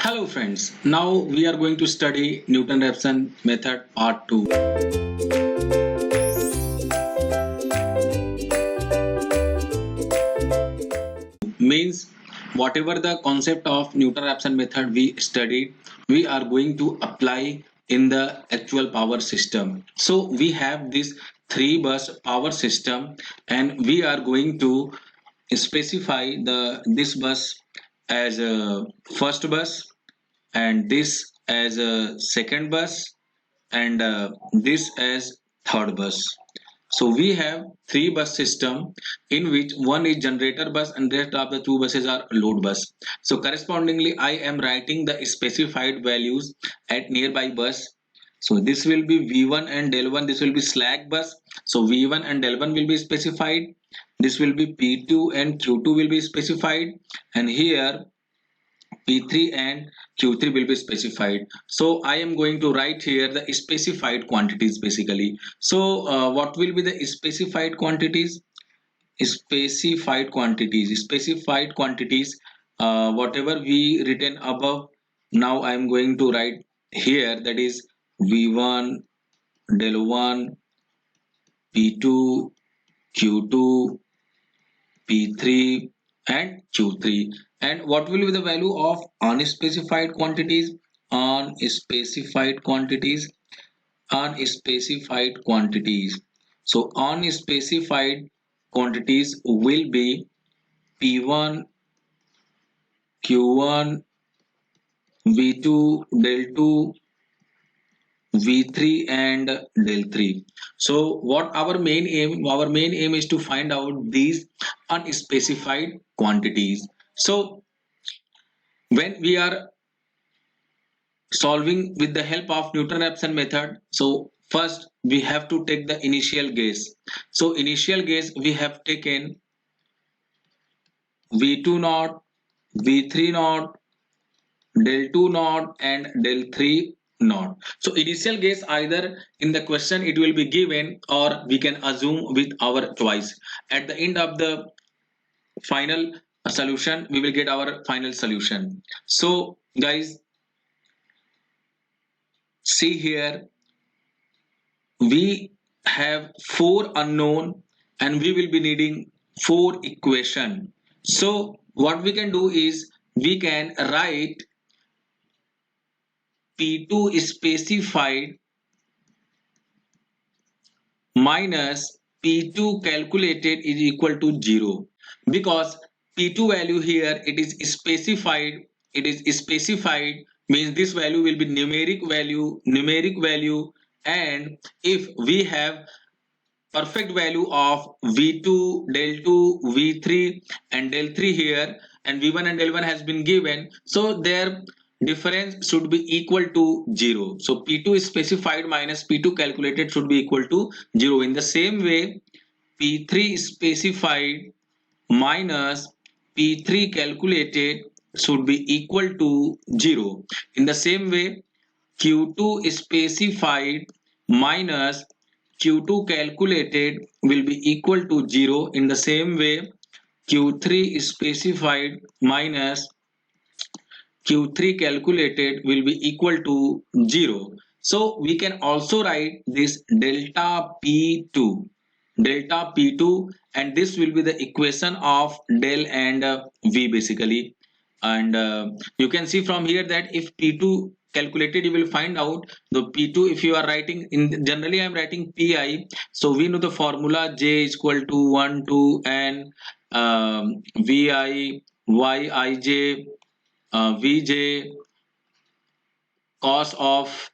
Hello friends, now we are going to study Newton-Raphson method part 2. Means whatever the concept of Newton-Raphson method we studied, we are going to apply in the actual power system. So we have this 3-bus power system and we are going to specify this bus as a first bus and this as a second bus and this as third bus. So we have 3-bus system in which one is generator bus and rest of the 2 buses are load bus. So correspondingly I am writing the specified values at nearby bus. So this will be V1 and del 1, this will be slack bus. So V1 and del 1 will be specified. This will be P2 and Q2 will be specified, and here P3 and Q3 will be specified. So I am going to write here the specified quantities basically. So what will be the specified quantities? Specified quantities, whatever we written above, now I am going to write here, that is V1, del 1, P2, Q2, P3 and Q3. And what will be the value of unspecified quantities? Unspecified quantities. Unspecified quantities. So unspecified quantities will be P1, Q1, V2, del 2, V3 and del 3. So what our main aim? Our main aim is to find out these unspecified quantities. So when we are solving with the help of Newton-Raphson method, so first we have to take the initial guess. So initial guess we have taken V2 naught, V3 naught, del 2 naught and del 3 naught. So initial guess, either in the question it will be given or we can assume with our choice. At the end of the final solution we will get our final solution. So guys, see here, we have 4 unknown and we will be needing 4 equation. So what we can do is we can write P2 specified minus P2 calculated is equal to 0, because P2 value here it is specified. Means this value will be numeric value, and if we have perfect value of V2, del 2, V3 and del 3 here, and V1 and del 1 has been given, so their difference should be equal to 0. So P2 is specified minus P2 calculated should be equal to 0. In the same way, P3 is specified minus P3 calculated should be equal to 0. In the same way, Q2 is specified minus Q2 calculated will be equal to 0. In the same way, Q3 is specified minus Q3 calculated will be equal to 0. So we can also write this delta P2, and this will be the equation of del and V basically. And you can see from here that if P2 calculated, you will find out the P2. If you are writing in, generally I am writing Pi, so we know the formula J is equal to 1 to n Vi Yij Vj cos of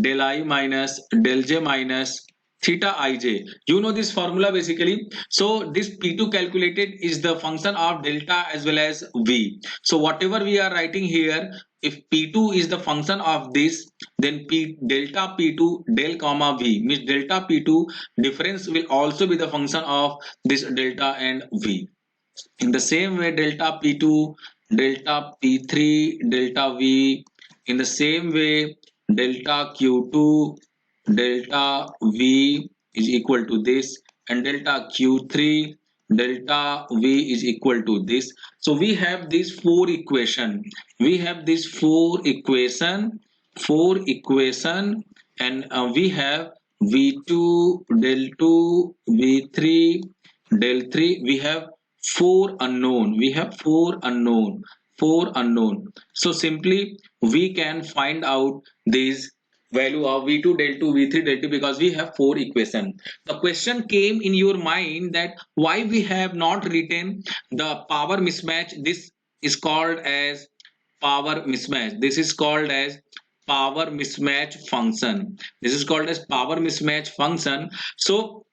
del I minus del j minus theta ij. You know this formula basically. So this P2 calculated is the function of delta as well as V. So whatever we are writing here, if P2 is the function of this, then delta P2 del comma V means delta P2 difference will also be the function of this delta and V. In the same way, delta P2, delta P3, delta V. In the same way, delta Q2, delta V is equal to this, and delta Q3, delta V is equal to this. So we have these four equation. We have these four equation, and we have V2, del 2, V3, del 3. We have four unknown. We have four unknown. Four unknown. So simply we can find out these value of V2 del 2 V3 del 2 because we have four equation. The question came in your mind that why we have not written the power mismatch. This is called as power mismatch. This is called as power mismatch function. This is called as power mismatch function. So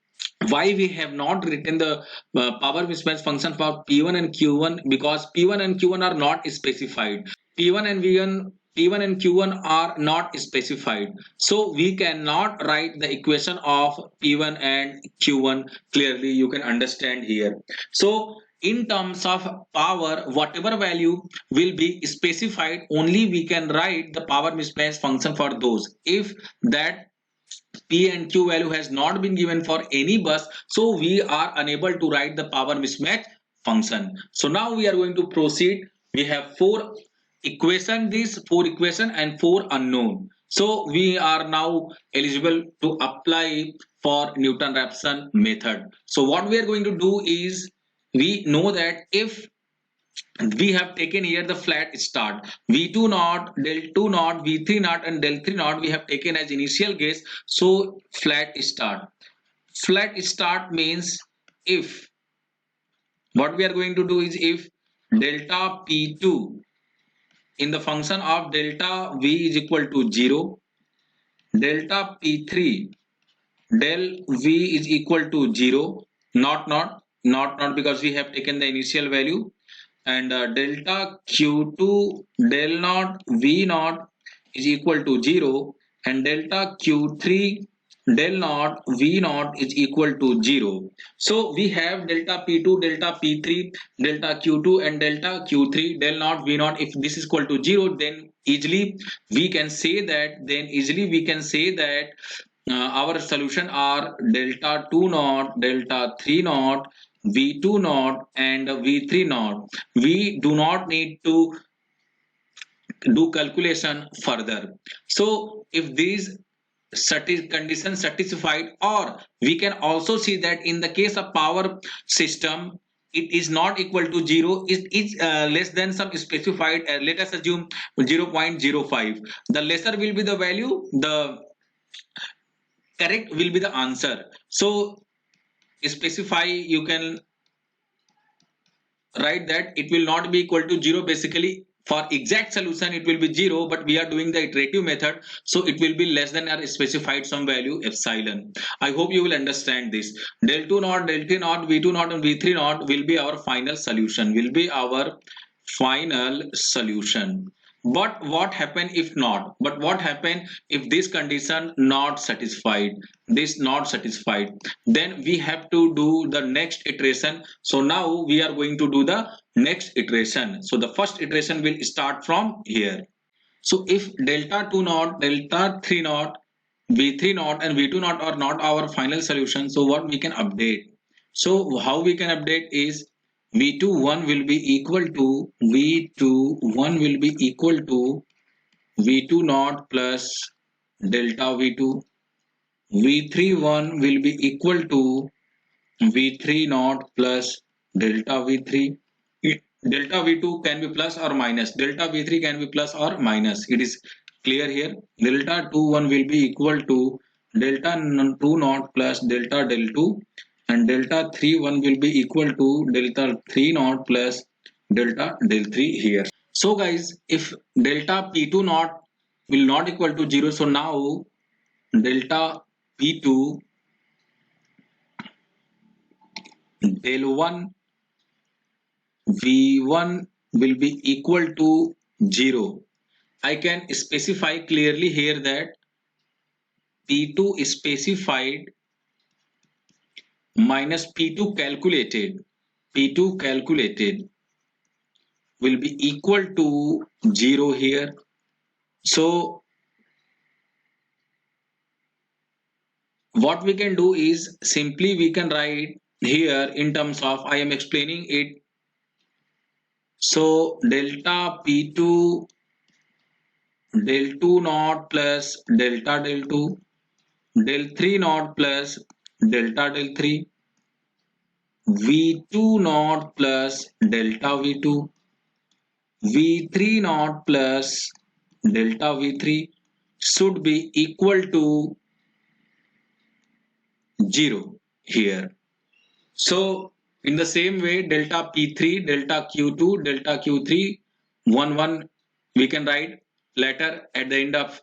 why we have not written the power mismatch function for P1 and Q1? Because P1 and Q1 are not specified. P1 and V1, P1 and Q1 are not specified, so we cannot write the equation of P1 and Q1 clearly. You can understand here. So in terms of power, whatever value will be specified, only we can write the power mismatch function for those. If that P and Q value has not been given for any bus, so we are unable to write the power mismatch function. So now we are going to proceed. We have four equation, these four equation and four unknown. So we are now eligible to apply for Newton-Raphson method. So what we are going to do is, we know that if we have taken here the flat start V2 naught, del 2 naught, V3 naught and del 3 naught we have taken as initial guess. So flat start means, if what we are going to do is, if delta P2 in the function of delta V is equal to 0, delta P3 del V is equal to 0, not because we have taken the initial value, and delta Q2 del naught V naught is equal to 0, and delta Q3 del naught V naught is equal to 0. So we have delta P2, delta P3, delta Q2 and delta Q3 del naught V naught. If this is equal to 0, then easily we can say that our solution are delta 2 naught, delta 3 naught, V2 naught and V3 naught. We do not need to do calculation further. So if these conditions satisfied, or we can also see that in the case of power system, it is not equal to 0, it is less than some specified, let us assume 0.05. The lesser will be the value, the correct will be the answer. So specify, you can write that it will not be equal to 0. Basically for exact solution it will be 0, but we are doing the iterative method, so it will be less than our specified some value epsilon. I hope you will understand this. Del 2 naught, del 3 naught, V2 naught and V3 naught will be our final solution, but what happen if not? But what happen if this condition not satisfied? This not satisfied, then we have to do the next iteration. So now we are going to do the next iteration. So the first iteration will start from here. So if delta 2 naught, delta 3 naught, V3 naught and V2 naught are not our final solution, so what we can update? So how we can update is, V2 will be equal to V2 naught plus delta V2. V3 will be equal to V3 naught plus delta V3. Delta V2 can be plus or minus. Delta V3 can be plus or minus. It is clear here. Delta 2 will be equal to delta 2 naught plus delta del 2, and delta 3 will be equal to delta 3 naught plus delta del 3 here. So guys, if delta P2 naught will not equal to 0, so now delta P2 del 1 V1 will be equal to 0. I can specify clearly here that P2 is specified minus P2 calculated will be equal to 0 here. So what we can do is, simply we can write here in terms of I am explaining it. So delta P2 del 2 naught plus delta del 2 del 3 naught plus delta del 3 V2 naught plus delta V2 V3 naught plus delta V3 should be equal to 0 here. So in the same way, delta P3, delta Q2, delta Q3, 1 we can write later at the end of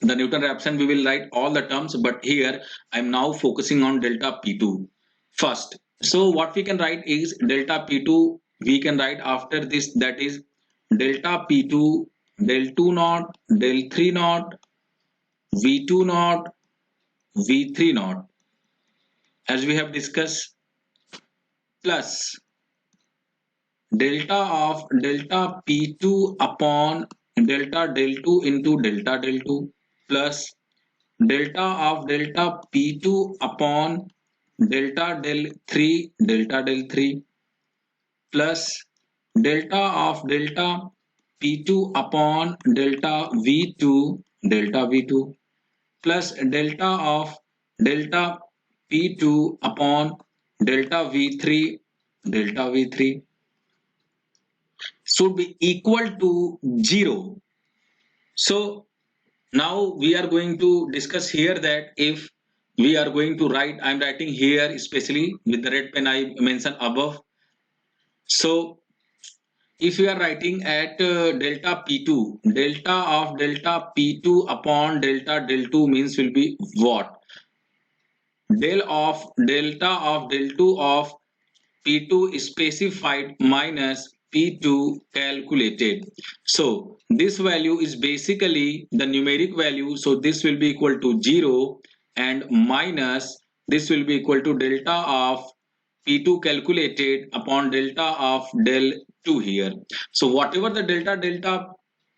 the Newton-Raphson we will write all the terms, but here I am now focusing on delta P2 first. So what we can write is delta P2 we can write after this, that is delta P2 del 2 naught del 3 naught V2 naught V3 naught as we have discussed, plus delta of delta P2 upon delta del 2 into delta del 2 plus delta of delta P2 upon delta del 3 plus delta of delta P2 upon delta V2 plus delta of delta P2 upon delta V3 should be equal to 0. So now we are going to discuss here that if we are going to write, I am writing here especially with the red pen I mentioned above. So if we are writing at delta P2, delta of delta P2 upon delta del 2 means will be what? Delta of del 2 of P2 specified minus P2 calculated. So this value is basically the numeric value. So this will be equal to 0 and minus this will be equal to delta of P2 calculated upon delta of del 2 here. So whatever the delta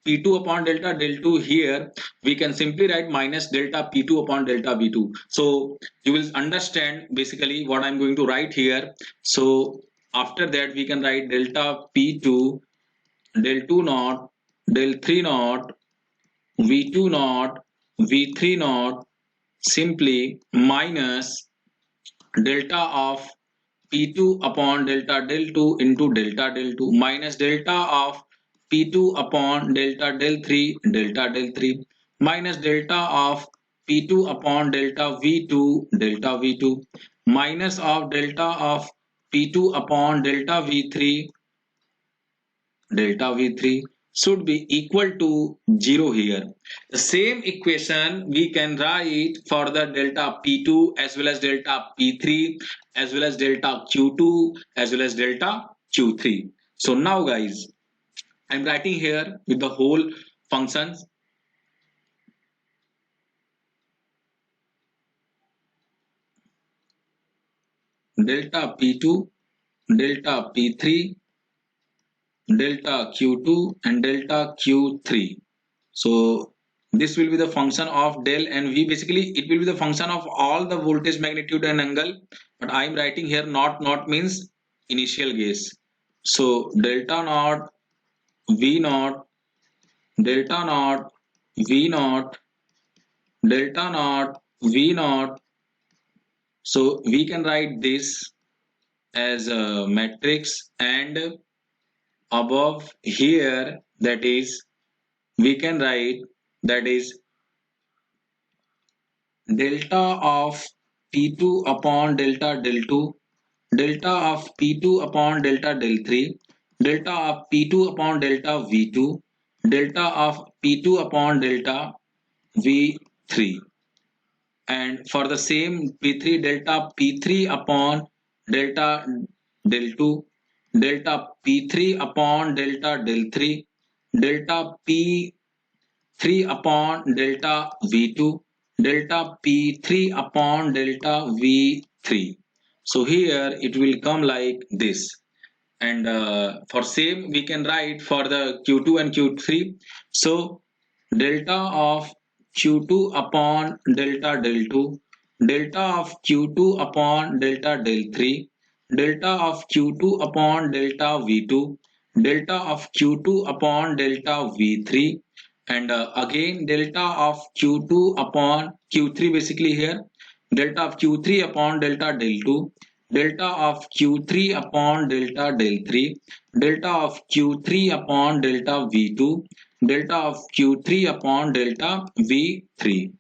P2 upon delta del 2 here, we can simply write minus delta P2 upon delta V2. So you will understand basically what I'm going to write here. So after that we can write delta P2 del 2 naught del 3 naught V2 naught V3 naught simply minus delta of P2 upon delta del 2 into delta del 2 minus delta of P2 upon delta del 3 minus delta of P2 upon delta V2 minus of delta of P2 upon delta V3 should be equal to 0 here. The same equation we can write for the delta P2 as well as delta P3 as well as delta Q2 as well as delta Q3. So now guys, I'm writing here with the whole functions. Delta P2, delta P3, delta Q2 and delta Q3. So this will be the function of del and V. Basically it will be the function of all the voltage magnitude and angle, but I am writing here not means initial guess. So delta naught V naught delta naught V naught delta naught V naught. So we can write this as a matrix, and above here that is we can write that is delta of P2 upon delta del 2, delta of P2 upon delta del 3, delta of P2 upon delta V2, delta of P2 upon delta V3, and for the same P3 delta P3 upon delta del 2, delta P3 upon delta del 3, delta P3 upon delta V2, delta P3 upon delta V3. So here it will come like this, and for same we can write for the Q2 and Q3. So delta of Q2 upon delta del 2 delta of Q2 upon delta del 3, delta of Q2 upon delta V2, delta of Q2 upon delta V3, and again delta of Q2 upon Q3, basically here delta of Q3 upon delta del 2, delta of Q3 upon delta del 3, delta of Q3 upon delta V2, delta of Q3 upon delta V3.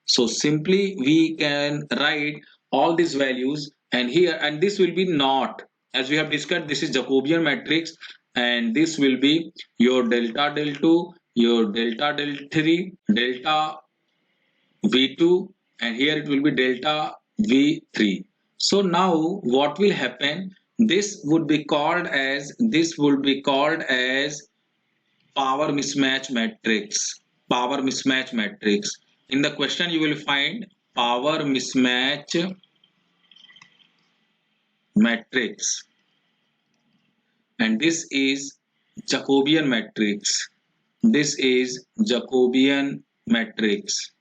So simply we can write all these values, and here, and this will be not, as we have discussed, this is Jacobian matrix, and this will be your delta del 2, your delta del 3, delta V2, and here it will be delta V3. So now what will happen, this would be called as power mismatch matrix. Power mismatch matrix. In the question you will find power mismatch matrix, and this is Jacobian matrix. This is Jacobian matrix,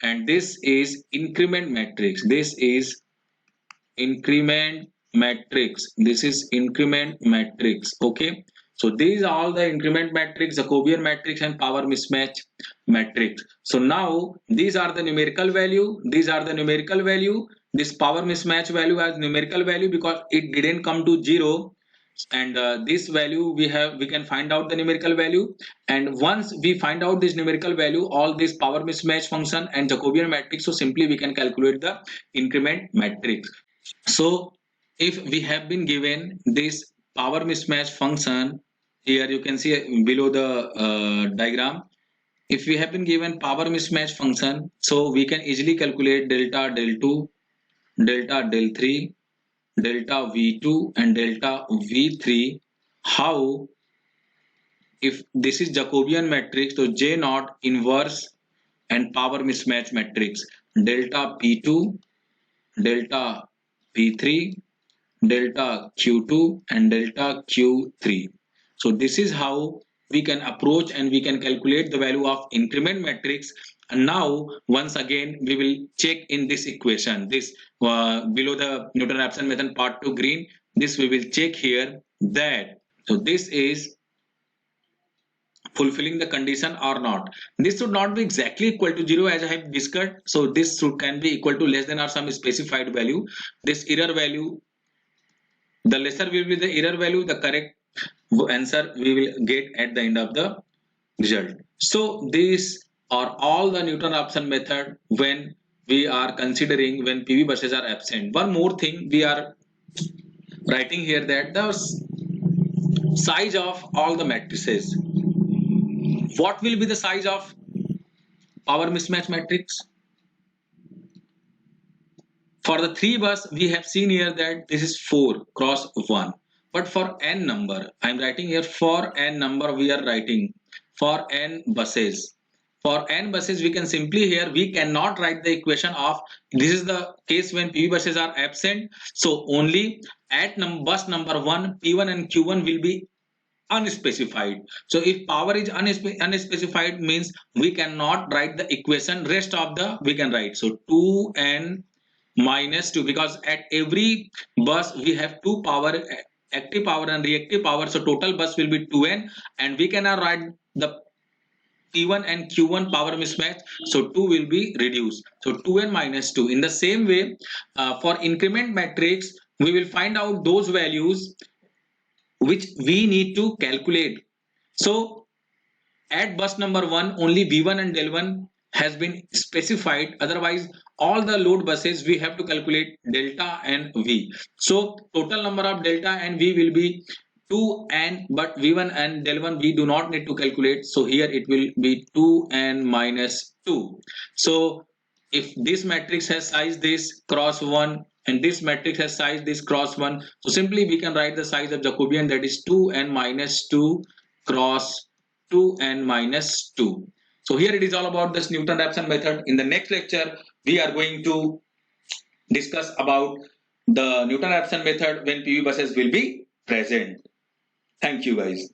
and this is increment matrix. This is increment matrix. This is increment matrix. Okay, so these are all the increment matrix, Jacobian matrix, and power mismatch matrix. So now these are the numerical value, these are the numerical value, this power mismatch value as numerical value because it didn't come to 0, and this value we can find out the numerical value, and once we find out this numerical value, all this power mismatch function and Jacobian matrix, so simply we can calculate the increment matrix. So if we have been given this power mismatch function, here you can see below the diagram, if we have been given power mismatch function, so we can easily calculate delta del 2, delta del 3, delta V2, and delta V3. How? If this is Jacobian matrix, so J naught inverse and power mismatch matrix, delta P2, delta P3, delta Q2, and delta Q3. So this is how we can approach and we can calculate the value of increment matrix. And now once again we will check in this equation, this below the Newton-Raphson method part 2 green, this we will check here that, so this is fulfilling the condition or not. This should not be exactly equal to 0 as I have discussed, so this can be equal to less than or some specified value. This error value, the lesser will be the error value, the correct answer we will get at the end of the result. So these are all the Newton-Raphson method when we are considering when PV buses are absent. One more thing we are writing here, that the size of all the matrices. What will be the size of power mismatch matrix? For the 3 bus we have seen here that this is 4 cross 1, but for n number I am writing here, for n number we are writing for n buses. For n buses we can simply, here we cannot write the equation of, this is the case when PV buses are absent, so only at bus number 1 P1 and Q1 will be unspecified. So if power is unspecified means we cannot write the equation, rest of the we can write. So 2n minus 2, because at every bus we have 2 power, active power and reactive power, so total bus will be 2n, and we cannot write the P1 and Q1 power mismatch, so 2 will be reduced, so 2n minus 2. In the same way, for increment matrix we will find out those values which we need to calculate. So at bus number 1 only V1 and del 1 has been specified, otherwise all the load buses we have to calculate delta and V. So total number of delta and V will be 2n, but V1 and del 1 we do not need to calculate, so here it will be 2n minus 2. So if this matrix has size this cross 1 and this matrix has size this cross 1, so simply we can write the size of Jacobian, that is 2n minus 2 cross 2n minus 2. So here it is all about this Newton-Raphson method. In the next lecture we are going to discuss about the Newton-Raphson method when PV buses will be present. Thank you guys.